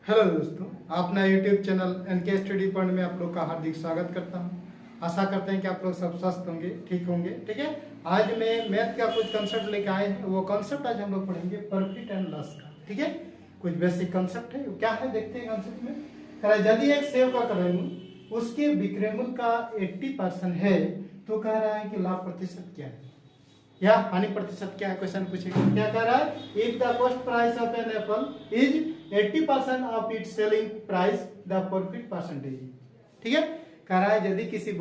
Hello दोस्तों, अपना YouTube channel NK study point में आप लोग का हार्दिक स्वागत करता हूं। आशा करते हैं कि आप लोग सब स्वस्थ होंगे, ठीक होंगे। ठीक है, आज मैं मैथ का कुछ कंसेप्ट लेके आए हैं। वो कंसेप्ट आज हम लोग पढ़ेंगे प्रॉफिट एंड लॉस का। ठीक है, कुछ बेसिक कंसेप्ट है। वो क्या है देखते हैं कंसेप्ट में। कह रहा है यदि एक सेव का क्रय मूल्य उसके विक्रय मूल्य का 80% है तो कह रहा है कि लाभ प्रतिशत क्या है या हानि प्रतिशत क्या है। क्वेश्चन पूछेगा, क्या कह रहा है, if the cost price of an apple is 80% of its selling price the profit percentage. ठीक है, कह रहा है यदि किसी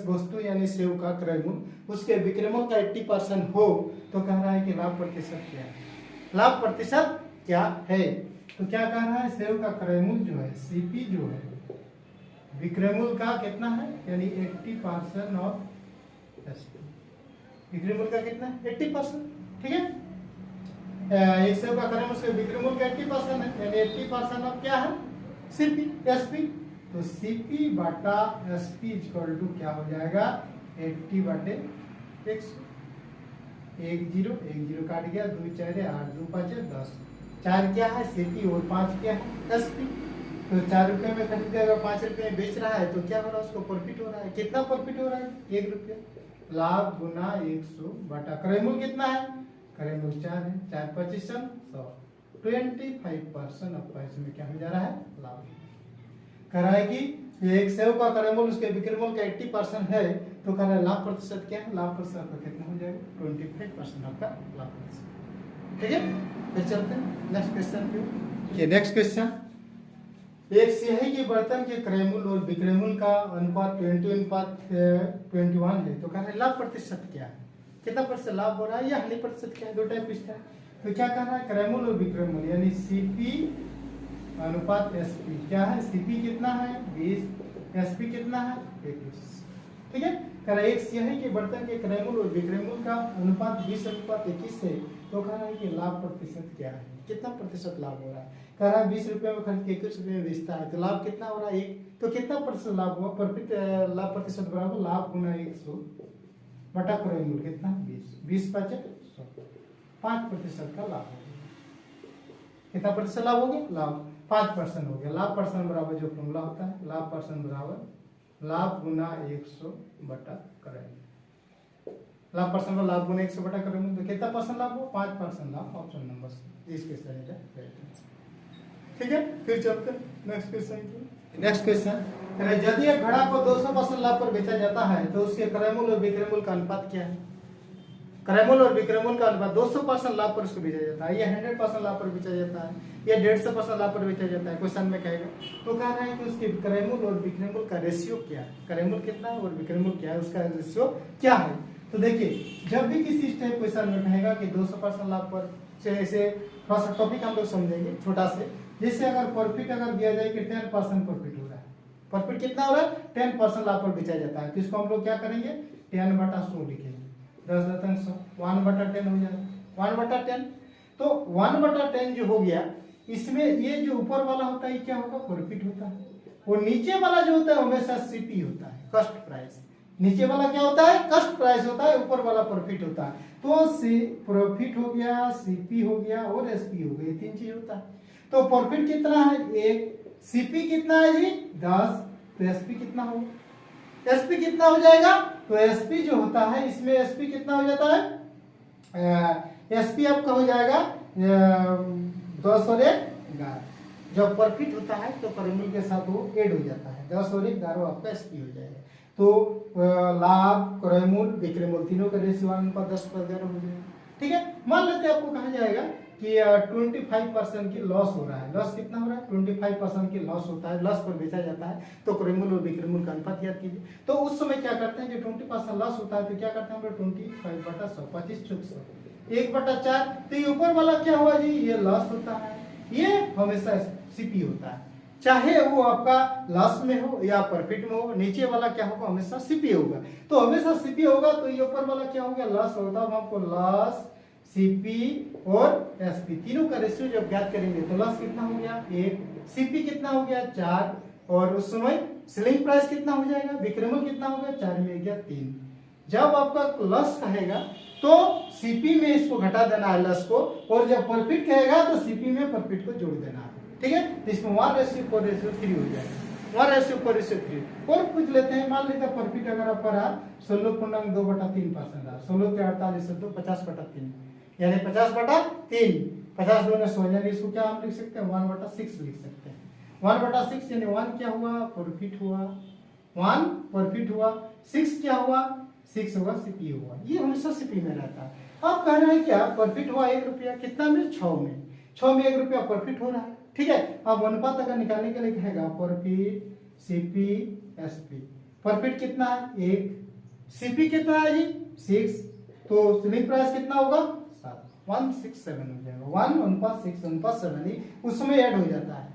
वस्तु यानी सेव का क्रय मूल्य उसके विक्रय मूल्य का 80% हो तो कह रहा है कि लाभ प्रतिशत क्या है। लाभ प्रतिशत क्या है तो क्या कह रहा है, सेव का क्रय मूल्य जो है सीपी जो है विक्रय मूल्य का कितना है, यानी 80% ऑफ एसपी। विक्रय मूल्य का कितना है 80%। ठीक है, एक सेव का क्रय मूल्य से विक्रय मूल्य का 80% है, यानी 80% ऑफ क्या है, सीपी एसपी। तो सीपी बटा एसपी इक्वल टू क्या हो जाएगा, 80 बटे 100। 1 0 काट गया, 2 4 8 2 5 10। 4 क्या है सीपी और 5 क्या है एसपी। तो 4 रुपए में खरीदेगा, 5 रुपए में बेच रहा है तो क्या हो रहा है, उसको प्रॉफिट हो रहा है। कितना प्रॉफिट हो रहा है, 1 रुपया। लाभ गुना 100 बटा क्रय मूल्य कितना है, क्रय मूल्य 4 है, 4 25 100। 25% ऑफ प्राइस में क्या हो जा रहा है, लाभ। कह रहा है कि एक सेव का क्रय मूल्य उसके विक्रय मूल्य का 80% है तो कह रहा है लाभ प्रतिशत क्या है, लाभ प्रतिशत का कितना हो जाएगा, 25% आपका लाभ प्रतिशत। ठीक है, फिर चलते हैं नेक्स्ट क्वेश्चन पे। ये नेक्स्ट क्वेश्चन, एक स्याही के बर्तन के क्रय मूल्य और विक्रय मूल्य का अनुपात 20:21 है तो कह रहा है लाभ प्रतिशत क्या है, कितना प्रतिशत लाभ हो रहा है या हानि प्रतिशत क्या है। दो टाइप पूछता है। तो क्या कह रहा है, क्रय मूल्य और विक्रय मूल्य यानी सीपी अनुपात एसपी क्या है, सीपी कितना है 20, एसपी कितना है 21। ठीक है, कह रहा है एक स्याही के बर्तन के क्रय मूल्य और विक्रय मूल्य का अनुपात 20:21 है तो कह रहा है कि लाभ प्रतिशत क्या है, कितना प्रतिशत लाभ हो रहा है। कह रहा है 20 रुपए में खरीद के 21 रुपए में बेचता है तो लाभ कितना हो रहा है 1। तो कितना प्रतिशत लाभ हुआ, प्रॉफिट लाभ प्रतिशत बराबर लाभ गुना 100 बटा क्रय मूल्य कितना 20। 20 5 100, 5% का लाभ हो गया। कितना प्रतिशत लाभ हो गया, लाभ 5% हो गया। लाभ परसेंट बराबर जो फॉर्मूला होता है, लाभ परसेंट बराबर लाभ गुना 100 बटा क्रय मूल्य। लाभ परसेंट लाभ गुना 100 बटा क्रय मूल्य तो कितना परसेंट लाभ हो, 5% लाभ। ऑप्शन नंबर सी इसके सही है। ठीक है, फिर चलते हैं नेक्स्ट क्वेश्चन की। नेक्स्ट क्वेश्चन, यदि एक घड़ा को 200% लाभ पर बेचा जाता है तो उसके क्रय मूल्य और विक्रय मूल्य का अनुपात क्या है। क्रय मूल्य और विक्रय मूल्य का अनुपात 200% लाभ पर उसको बेचा जाता है, या 100% लाभ पर बेचा जाता है, या 150% लाभ पर बेचा जाता है। क्वेश्चन में कहेगा तो कह रहा है कि उसके क्रय मूल्य और विक्रय मूल्य का रेशियो क्या है, क्रय मूल्य कितना है और विक्रय मूल्य क्या है, उसका रेशियो क्या है। तो देखिए, जब भी किसी टाइप क्वेश्चन में कहेगा कि 200% लाभ पर, जैसे थोड़ा सा टॉपिक हम लोग समझेंगे छोटा से। जैसे अगर प्रॉफिट अगर दिया जाए कि 10% प्रॉफिट हो रहा है, प्रॉफिट कितना हो रहा है 10% लाभ पर बेचा जाता है तो इसको हम लोग क्या करेंगे, 10/100 लिखेंगे। 10 10 100, 1/10 हो जाएगा, 1/10। तो 1/10 जो हो गया, इसमें ये जो ऊपर वाला होता है क्या होगा, प्रॉफिट होता है, और नीचे वाला जो होता है हमेशा सीपी होता है, कॉस्ट प्राइस। नीचे वाला क्या होता है, कॉस्ट प्राइस होता है, ऊपर वाला प्रॉफिट होता है। तो प्रॉफिट हो गया, सीपी हो गया और एसपी हो गया, 3 चीज होता है। तो प्रॉफिट कितना है 1, सीपी कितना है जी 10, तो एसपी कितना होगा, एसपी कितना हो जाएगा। तो एसपी जो होता है इसमें एसपी कितना हो जाता है, एसपी आपका हो जाएगा 10 और 1 11। जब प्रॉफिट होता है तो क्रय मूल्य के साथ वो ऐड हो जाता है, 10 और 1 11 आपका एसपी हो जाएगा। तो लाभ क्रय मूल्य विक्रय मूल्य तीनों का रेशियो 1/10/11 हो जाएगा। ठीक है, मान लेते हैं आपको कहा जाएगा कि 25% की लॉस हो रहा है। लॉस कितना हो रहा है, 25% की लॉस होता है, लॉस पर बेचा जाता है तो क्रय मूल्य और विक्रय मूल्य का अनुपात याद कीजिए। तो उस समय क्या करते हैं, जो 20% लॉस होता है तो क्या करते हैं हम लोग 25/100, 25 चौक 100, 1/4। तो ये ऊपर वाला क्या हुआ जी, ये लॉस होता है, ये हमेशा सीपी होता है, चाहे वो आपका लॉस में हो या प्रॉफिट में हो। नीचे वाला क्या होगा, हमेशा सीपी होगा। तो हमेशा सीपी होगा तो ये ऊपर वाला क्या हो गया, लॉस होता है। आपको लॉस, सीपी और एसपी तीनों का रेशियो जब ज्ञात करेंगे तो लॉस कितना हो गया 1, सीपी कितना हो गया 4, और उस समय सेलिंग प्राइस कितना हो जाएगा, विक्रय मूल्य कितना हो गया 4 में गया 3। जब आपका लॉस कहेगा तो तो सीपी में इसको घटा देना है लस को, और जब प्रॉफिट कहेगा तो सीपी में प्रॉफिट को जोड़ देना है। ठीक है, तो इसमें 1:4:3 हो जाएगा, 1:4:3। और पूछ लेते हैं, मान लेते हैं प्रॉफिट अगर आपका रहा 16.2/3% रहा, 16 के 48 तो 50/3, यानी 50/3, 50 2 100, यानी इसको क्या हम लिख सकते हैं 1/6 लिख सकते हैं। 1/6 यानी 1 क्या हुआ, प्रॉफिट हुआ, 1 प्रॉफिट हुआ, 6 क्या हुआ, 6 होगा सीपी हुआ। ये हमेशा सीपी में रहता है। अब कह रहा है क्या, प्रॉफिट हुआ 1 रुपया, कितना में 6 में, 6 में 1 रुपया प्रॉफिट हो रहा है। ठीक है, अब अनुपात अगर निकालने के लिए कहेगा प्रॉफिट सीपी एसपी, प्रॉफिट कितना है 1, सीपी कितना है जी 6, तो सेलिंग प्राइस कितना होगा 7, 167 हो जाएगा, 1:6:7 ही उसमें ऐड हो जाता है,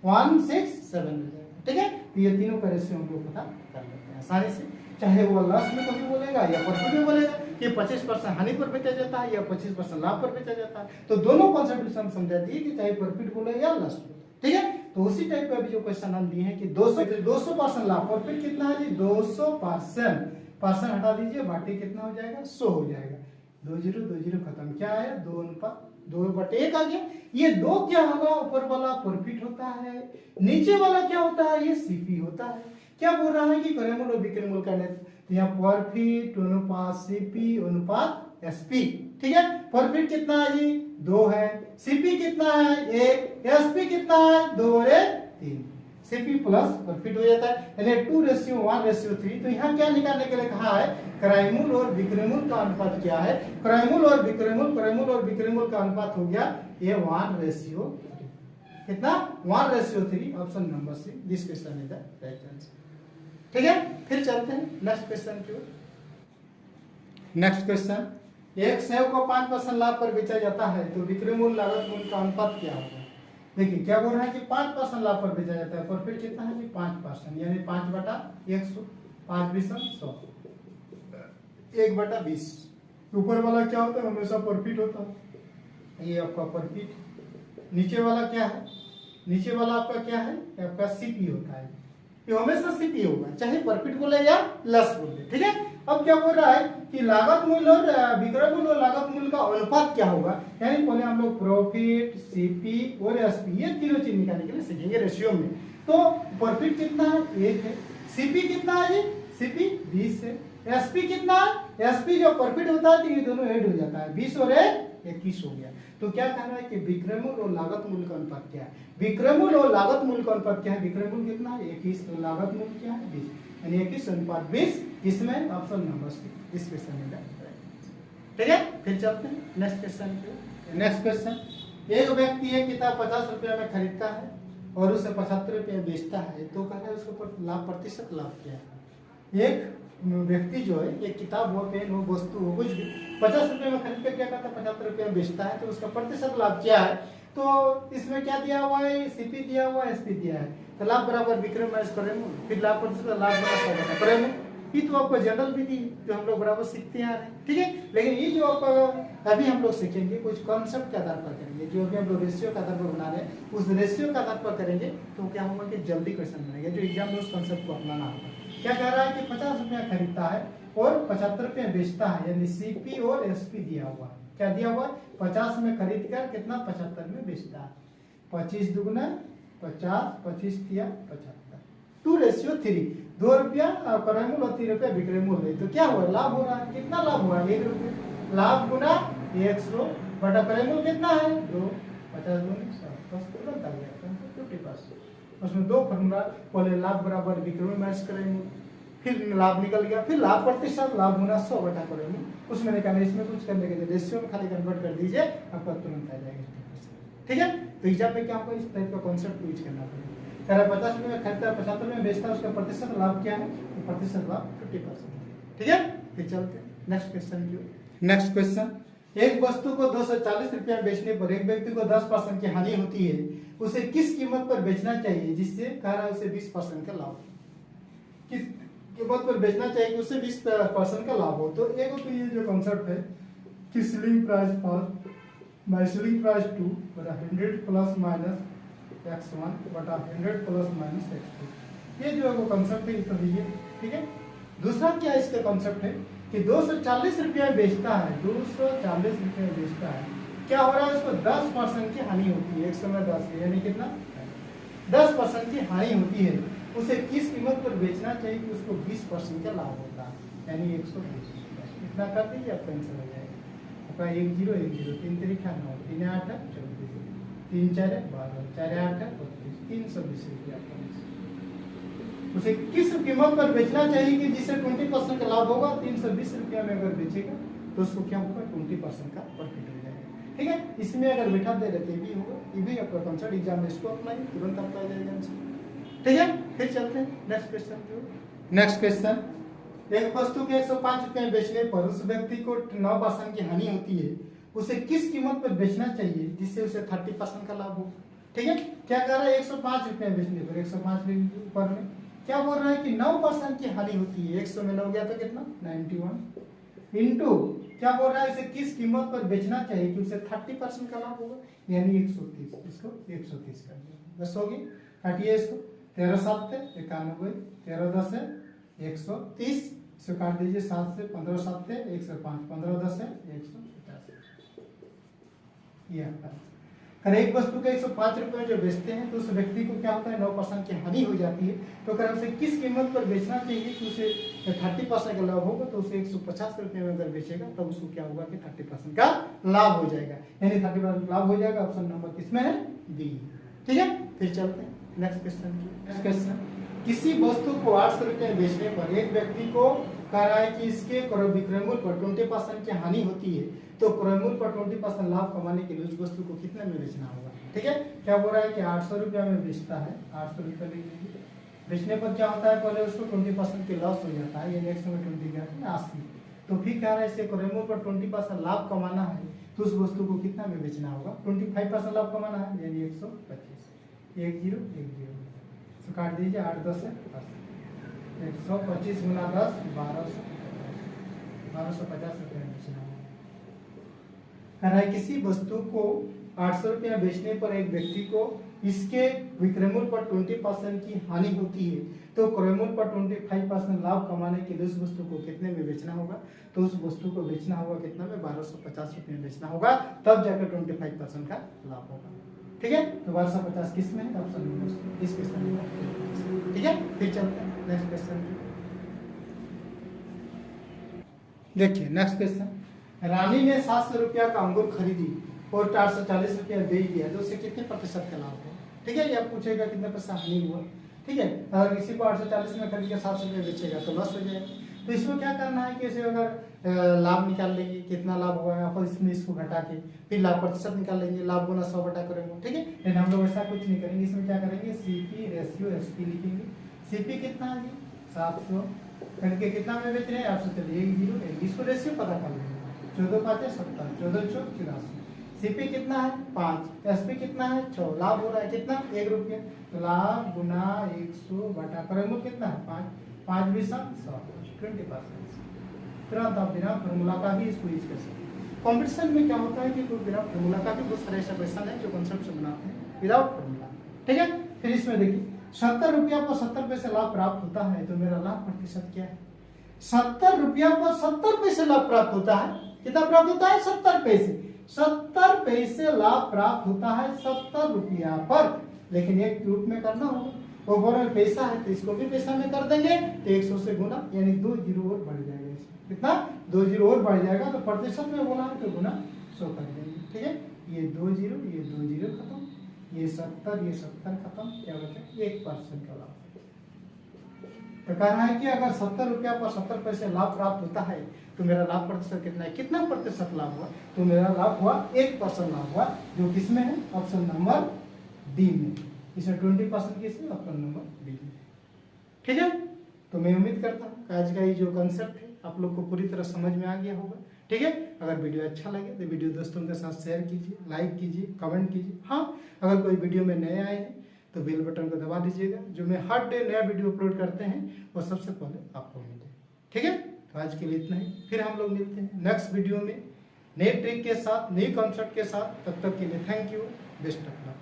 167 हो जाएगा। ठीक है, तो ये तीनों का रेशियो हम लोग पता कर लेते हैं आसानी से, चाहे वो लॉस में कभी बोलेगा या प्रॉफिट में बोलेगा कि 25% हानि पर बेचा जाता है या 25% लाभ पर बेचा जाता है, तो दोनों कॉन्सेप्ट हम समझा दिए कि चाहे प्रॉफिट बोले या लॉस बोले। ठीक है, तो उसी टाइप का भी जो क्वेश्चन हम दिए हैं कि 200% लाभ, प्रॉफिट कितना है जी 200%, परसेंट हटा दीजिए, बाटी कितना हो जाएगा 100 हो जाएगा, 2 0 2 0 खत्म, क्या आया 2:1 आ गया। ये 2 क्या होगा, ऊपर वाला प्रॉफिट होता है, नीचे वाला क्या होता है, ये सीपी होता है। क्या बोल रहा है कि क्रय मूल्य और विक्रय मूल्य का तो यहाँ प्रॉफिट अनुपात सीपी अनुपात एसपी। ठीक है, प्रॉफिट कितना है जी 2 है, सीपी कितना है 1, एसपी कितना है 2 और 3, सीपी प्लस प्रॉफिट हो जाता है, यानी 2:1:3। तो यहाँ क्या निकालने के लिए कहा है, क्रय मूल्य और विक्रय मूल्य का अनुपात क्या है, क्रय मूल्य और विक्रय मूल्य, क्रय मूल्य और विक्रय मूल्य का अनुपात हो गया ये 1:3, कितना 1:3, option number C, this question is the right answer. ठीक है, फिर चलते हैं नेक्स्ट क्वेश्चन की ओर। नेक्स्ट क्वेश्चन, एक सेव को 5% लाभ पर बेचा जाता है तो विक्रय मूल्य लागत मूल्य का अनुपात क्या होगा। देखिए क्या बोल रहा है कि 5% लाभ पर बेचा जाता है, प्रॉफिट कितना है जी 5%, यानी 5/100, 5×20 100, 1/20। ऊपर वाला क्या होता है, हमेशा प्रॉफिट होता है, ये आपका प्रॉफिट। नीचे वाला क्या है, नीचे वाला आपका क्या है, आपका सीपी होता है, ये हमेशा सीपी होगा, चाहे प्रॉफिट बोले या लॉस बोले। ठीक है, अब क्या बोल रहा है कि लागत मूल्य और विक्रय मूल्य और लागत मूल्य का अनुपात क्या होगा, यानी पहले हम लोग प्रॉफिट सीपी और एसपी ये तीनों चीज निकालने के लिए सीखेंगे रेशियो में। तो प्रॉफिट कितना है 1 है, सीपी कितना है जी सीपी 20 है, एसपी कितना है, एसपी जो प्रॉफिट होता है तो ये दोनों ऐड हो जाता है, 20 और 21 हो गया। तो क्या कहना है कि विक्रय मूल्य और लागत मूल्य का अनुपात क्या है, विक्रय मूल्य और लागत मूल्य का अनुपात क्या है, विक्रय मूल्य कितना है 21, तो लागत मूल्य क्या है 20, यानी 21:20, इसमें ऑप्शन नंबर सी, इस क्वेश्चन में ठीक है। फिर चलते हैं नेक्स्ट क्वेश्चन पे। नेक्स्ट क्वेश्चन, एक व्यक्ति एक किताब 50 रुपये में खरीदता है और उसे 75 रुपये बेचता है, तो कह रहा है उसका लाभ प्रतिशत लाभ क्या है। एक व्यक्ति जो है एक किताब हो, पेन हो, वस्तु हो, कुछ भी 50 रुपये में खरीद कर क्या करता है 75 रुपये में बेचता है, तो उसका प्रतिशत लाभ क्या है। तो इसमें क्या दिया हुआ है, सीपी दिया हुआ है, एसपी दिया है, तो लाभ बराबर विक्रय माइनस क्रय मूल्य, फिर लाभ प्रतिशत लाभ बराबर क्रय मूल्य। ये तो आपको जनरल विधि जो हम लोग बराबर सीखते आ रहे हैं। ठीक है, लेकिन ये जो आप अभी हम लोग सीखेंगे कुछ कॉन्सेप्ट के आधार पर करेंगे, जो अभी हम लोग रेशियो के आधार पर बना रहे हैं उस रेशियो के आधार पर करेंगे, तो क्या होगा कि जल्दी क्वेश्चन बनेगा, जो एग्जाम में उस कॉन्सेप्ट को अपनाना होगा। क्या कह रहा है कि 50 रुपया खरीदता है और 75 रुपये बेचता है, यानी सीपी और एसपी दिया हुआ है। क्या दिया हुआ है, 50 में खरीद कर कितना 75 में बेचता है, 25 दुगुना 50, 25 तिया 75, 2:3, 2 रुपया क्रय मूल्य और 3 रुपया विक्रय मूल्य। तो क्या हुआ, लाभ हो रहा है, कितना लाभ हुआ 1 रुपये, लाभ गुना 100 बटा क्रय मूल्य कितना है 2, 50 गुना 100, बस तुरंत आ गया 50%। उसमें दो फॉर्मूला, पहले लाभ बराबर विक्रय माइनस क्रय मूल्य, फिर लाभ निकल गया, फिर लाभ प्रतिशत लाभ गुना 100 बटा क्रय मूल्य, उसमें निकालने, इसमें कुछ करने के लिए रेशियो में खाली कन्वर्ट कर दीजिए, आपका तुरंत आ जाएगा। ठीक है, तो एग्जाम में क्या होगा, इस टाइप का कॉन्सेप्ट यूज करना पड़ेगा। 50 रुपये में खरीदता है 75 में बेचता है, उसका प्रतिशत लाभ क्या है, तो प्रतिशत लाभ 50%। ठीक है, फिर चलते हैं नेक्स्ट क्वेश्चन की। नेक्स्ट क्वेश्चन, एक वस्तु को 240 रुपया बेचने पर एक व्यक्ति को 10% की हानि होती है, उसे किस कीमत पर बेचना चाहिए जिससे कह रहा है उसे 20% का लाभ, किस कीमत पर बेचना चाहिए कि उससे 20% का लाभ हो। तो एक तो ये जो कॉन्सेप्ट है कि selling price for by selling price 2 बटा 100 प्लस माइनस x1 बटा 100 प्लस माइनस x2, ये जो है वो कॉन्सेप्ट है, तो ये ठीक है। दूसरा क्या इसका कॉन्सेप्ट है कि कि 240 रुपया में बेचता है, 240 रुपये में बेचता है, क्या हो रहा है, उसको 10% की हानि होती है। 100 में 10 यानी कितना, 10% की हानि होती है। उसे किस कीमत पर बेचना चाहिए कि उसको 20% का लाभ होता है, यानी 120 रुपया। इतना कर दीजिए, आप कैंसिल हो जाएगा आपका 1 0 1 0, 3 3 9, 3 8 24, 3 4 12, 4 8 32, 320 रुपया। उसे किस कीमत पर बेचना चाहिए कि जिससे 20% का लाभ होगा। 320 रुपया में अगर बेचेगा तो उसको क्या होगा, 20% का प्रॉफिट हो जाएगा। ठीक है, इसमें अगर बैठा दे रहते भी होगा, ये भी आपका कंसर्ट एग्जाम में इसको अप्लाई तुरंत आपका आ जाएगा आंसर। ठीक है, फिर चलते हैं नेक्स्ट क्वेश्चन की ओर। नेक्स्ट क्वेश्चन, एक वस्तु के 105 रुपये में बेचने पर उस व्यक्ति को 9% की हानि होती है, उसे किस कीमत पर बेचना चाहिए जिससे उसे 30% का लाभ हो। ठीक है, क्या कह रहा है, 105 रुपये में बेचने पर, 105 पर में क्या बोल रहा है कि 9% की हानि होती है। 100 में 9 गया तो कितना, 91 इंटू क्या बोल रहा है, इसे किस कीमत पर बेचना चाहिए कि उसे 30% का लाभ होगा, यानी 130। इसको 130 कर दिया, 10 होगी, काटिए इसको, 13 7 91, 13 10 130, इसको काट दीजिए 7 से, 15 7 105, 15 10 150। ये अगर एक वस्तु के 105 रुपये जो बेचते हैं तो उस व्यक्ति को क्या होता है, 9% की हानि हो जाती है। तो अगर उसे किस कीमत पर बेचना चाहिए कि उसे 30% का लाभ होगा, तो उसे 150 रुपये में अगर बेचेगा तब उसको क्या होगा कि 30% का लाभ हो जाएगा, यानी 30% लाभ हो जाएगा। ऑप्शन नंबर किसमें है, बी। ठीक है, फिर चलते हैं नेक्स्ट क्वेश्चन की। नेक्स्ट क्वेश्चन, किसी वस्तु को 800 रुपये में बेचने पर एक व्यक्ति को कह रहा है कि इसके विक्रय मूल्य पर 20% की हानि होती है, तो क्रय मूल्य पर 20% लाभ कमाने के लिए उस वस्तु को कितने में बेचना होगा। ठीक है, क्या बोल रहा है कि 800 रुपया में बेचता है, 800 रुपया बेचने पर क्या होता है, पहले उसको 20% की लॉस हो जाता है, ये 100 में 20 गया 80। तो फिर कह रहा है इसे क्रय मूल्य पर 20% लाभ कमाना है, तो उस वस्तु को कितना में बेचना होगा, 25% लाभ कमाना है, यानी 125। 1 0 1 0, तो काट दीजिए, 8 10 10, 125 गुना 10 1250 रुपये में बेचना होगा। कह रहा है किसी वस्तु को 800 रुपया बेचने पर एक व्यक्ति को इसके विक्रय मूल्य पर 20% की हानि होती है, तो क्रय मूल्य पर 25% लाभ कमाने के लिए उस वस्तु को कितने में बेचना होगा। तो उस वस्तु को बेचना होगा कितना में, 1250 रुपये में बेचना होगा, तब जाकर 25% का लाभ होगा। ठीक है, तो 1250 किस में, ऑप्शन नंबर इस क्वेश्चन में। ठीक है, फिर चलते हैं नेक्स्ट क्वेश्चन। देखिए नेक्स्ट क्वेश्चन, रानी ने 700 रुपया का अंगूर खरीदी और 440 रुपया बेच दिया, तो उसे कितने प्रतिशत का लाभ हुआ। ठीक है, ये आप पूछेगा कितने प्रतिशत हानि हुआ। ठीक है, अगर किसी को 840 में खरीद के 700 रुपये बेचेगा तो लॉस हो जाएगा। तो इसमें क्या करना है कि इसे अगर लाभ निकाल लेंगे, कितना लाभ हुआ है, इसमें इसको घटा के फिर लाभ प्रतिशत निकाल लेंगे, लाभ गुना 100 बटा करेंगे। ठीक है, लेकिन हम लोग ऐसा कुछ नहीं करेंगे। इसमें क्या करेंगे, सीपी रेशियो एसपी लिखेंगे। सीपी कितना है, 700 करके कितना में बेच रहे हैं, 800, चलिए 1 0 1, इसको रेशियो पता कर लेंगे, 14 5 70, 14 4 84। सीपी कितना है 5, एसपी कितना है 6, लाभ हो रहा है कितना, 1 रुपया, तो लाभ गुना 100 बटा क्रय कितना है 5, 5 20 100, 20%। तुरंत आप बिना फॉर्मूला का भी इसको यूज कर सकते हैं। कॉम्पिटिशन में क्या होता है कि कोई बिना फॉर्मूला का भी बहुत सारे ऐसे क्वेश्चन है जो कॉन्सेप्ट से बनाते हैं विदाउट फॉर्मूला। ठीक है, फिर इसमें देखिए 70 रुपया पर 70 पैसे लाभ प्राप्त होता है, तो मेरा लाभ प्रतिशत क्या है, 70 रुपया पर 70 पैसे लाभ प्राप्त होता है। कितना प्राप्त होता है, 70 पैसे। 70 पैसे लाभ प्राप्त होता है 70 रुपया पर, लेकिन एक रूप में करना होगा। ओवरऑल पैसा है तो इसको भी पैसा में कर देंगे, तो 100 से गुना, यानी 2 0 और बढ़ जाएगा। इसमें कितना, 2 0 और बढ़ जाएगा, तो प्रतिशत में बोला है तो गुना 100 कर देंगे। ठीक है, ये 2 0 ये 2 0 खत्म, ये 70 ये 70 खत्म, क्या बचा 1% का लाभ। तो कह रहा है कि अगर 70 रुपया पर 70 पैसे लाभ प्राप्त होता है तो मेरा लाभ प्रतिशत कितना है, कितना प्रतिशत लाभ हुआ, तो मेरा लाभ हुआ 1% लाभ हुआ, जो किसमें है, ऑप्शन नंबर डी में। इसमें 20% किसमें, ऑप्शन नंबर डी में। ठीक है, तो मैं उम्मीद करता हूँ आज का ये जो कंसेप्ट है आप लोग को पूरी तरह समझ में आ गया होगा। ठीक है, अगर वीडियो अच्छा लगे तो वीडियो दोस्तों के साथ शेयर कीजिए, लाइक कीजिए, कमेंट कीजिए। हाँ, अगर कोई वीडियो में नए आए हैं तो बेल बटन को दबा दीजिएगा, जो मैं हर डे नया वीडियो अपलोड करते हैं वो सबसे पहले आपको मिले। ठीक है, तो आज के लिए इतना ही, फिर हम लोग मिलते हैं नेक्स्ट वीडियो में नए ट्रिक के साथ, नई कॉन्सेप्ट के साथ। तब तक के लिए thank you, best of luck.